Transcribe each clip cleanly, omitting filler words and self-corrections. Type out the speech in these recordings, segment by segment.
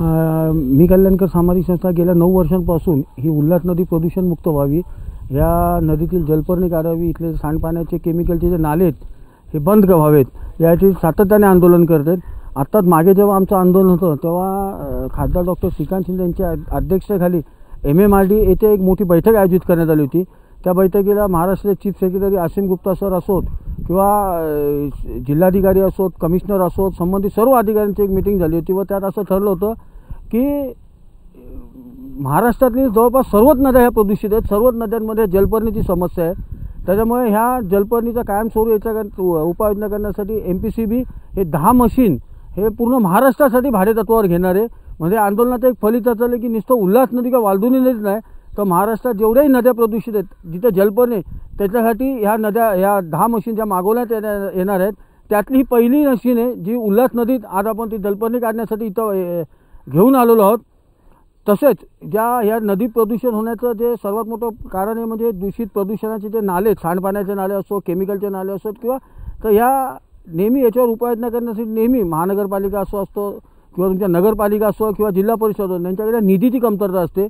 मी कल्याणकर सामाजिक संस्था गेल्या 9 वर्षांपासून ही उल्हास नदी प्रदूषणमुक्त व्हावी, या नदीतील जलपर्णी काढावी, इथले सांडपाण्याचे केमिकलचे जे नाले आहेत हे बंद व्हावेत, याची सातत्याने आंदोलन करतात. आत्ताच मागे जेव्हा आमचं आंदोलन होतं तेव्हा खासदार डॉक्टर श्रीकांत शिंदे यांच्या अध्यक्षतेखाली MMRD येथे एक मोठी बैठक आयोजित करण्यात आली होती. त्या बैठकीला महाराष्ट्राचे चीफ सेक्रेटरी असीम गुप्ता सर असोत किंवा जिल्हाधिकारी असोत, कमिशनर असोत, संबंधित सर्व अधिकाऱ्यांची एक मीटिंग झाली होती व त्यात असं ठरलं होतं की महाराष्ट्रातली जवळपास सर्वच नद्या ह्या प्रदूषित आहेत. सर्वच नद्यांमध्ये जलपर्णीची समस्या आहे. त्याच्यामुळे ह्या जलपर्णीचा कायमस्वरूपी याच्या उपाययोजना करण्यासाठी MPCB हे 10 मशीन हे पूर्ण महाराष्ट्रासाठी भाडेतत्वावर घेणार आहे. म्हणजे आंदोलनाचं एक फलित असलं की नुसतं उल्हास नदी किंवा वालधुनी नदीच नाही तर महाराष्ट्रात जेवढ्याही नद्या प्रदूषित आहेत जिथे जलपर्णी त्याच्यासाठी ह्या नद्या ह्या 10 मशीन ज्या मागवण्यात येणार आहेत त्यातली ही पहिली मशीन आहे जी उल्हास नदीत आज आपण ती जलपर्णी काढण्यासाठी इथं घेऊन आलेलो आहोत. तसेच ह्या नदी प्रदूषण होण्याचं जे सर्वात मोठं कारण आहे म्हणजे दूषित प्रदूषणाचे जे नाले, सांडपाण्याचे नाले असो, केमिकलचे नाले असोत किंवा तर ह्या नेहमी याच्यावर उपाययोजना करण्यासाठी नेहमी महानगरपालिका असतो किंवा तुमच्या नगरपालिका असो किंवा जिल्हा परिषद असो यांच्याकडे निधीची कमतरता असते.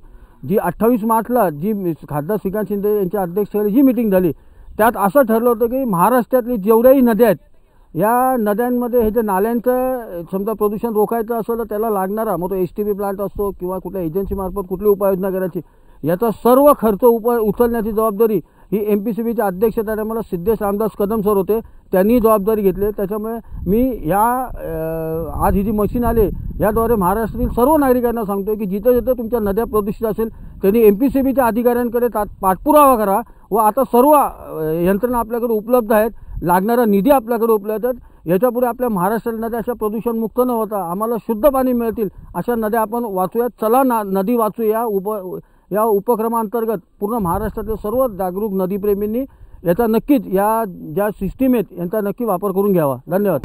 जी 28 मार्चला जी खासदार श्रीकांत शिंदे यांच्या अध्यक्षतेखाली जी मीटिंग झाली त्यात असं ठरलं होतं की महाराष्ट्रातली जेवढ्याही नद्या आहेत या नद्यांमध्ये हे जे नाल्यांचं समजा प्रदूषण रोखायचं असेल तर त्याला लागणारा मग तो STP प्लांट असतो किंवा कुठल्या एजन्सीमार्फत कुठली उपाययोजना करायची याचा सर्व खर्च उचलण्याची जबाबदारी ही MPCBच्या अध्यक्षता टायमाला सिद्धेश रामदास कदम सर होते, त्यांनी जबाबदारी घेतली. त्याच्यामुळे मी आज ही जी मशीन आले याद्वारे महाराष्ट्रातील सर्व नागरिकांना सांगतो की जिथे जिथे तुमच्या नद्या प्रदूषित असेल त्यांनी MPCBच्या अधिकाऱ्यांकडे पाठपुरावा करा व आता सर्व यंत्रणा आपल्याकडे उपलब्ध आहेत, लागणारा निधी आपल्याकडे उपलब्ध आहेत. याच्यापुढे आपल्या महाराष्ट्रातील नद्या अशा प्रदूषणमुक्त न होता आम्हाला शुद्ध पाणी मिळतील अशा नद्या आपण वाचूयात. चला नदी वाचूया या उपक्रमांतर्गत पूर्ण महाराष्ट्रातील सर्व जागरूक नदीप्रेमींनी याचा नक्कीच या ज्या सिस्टीम आहेत यांचा नक्की वापर करून घ्यावा. धन्यवाद.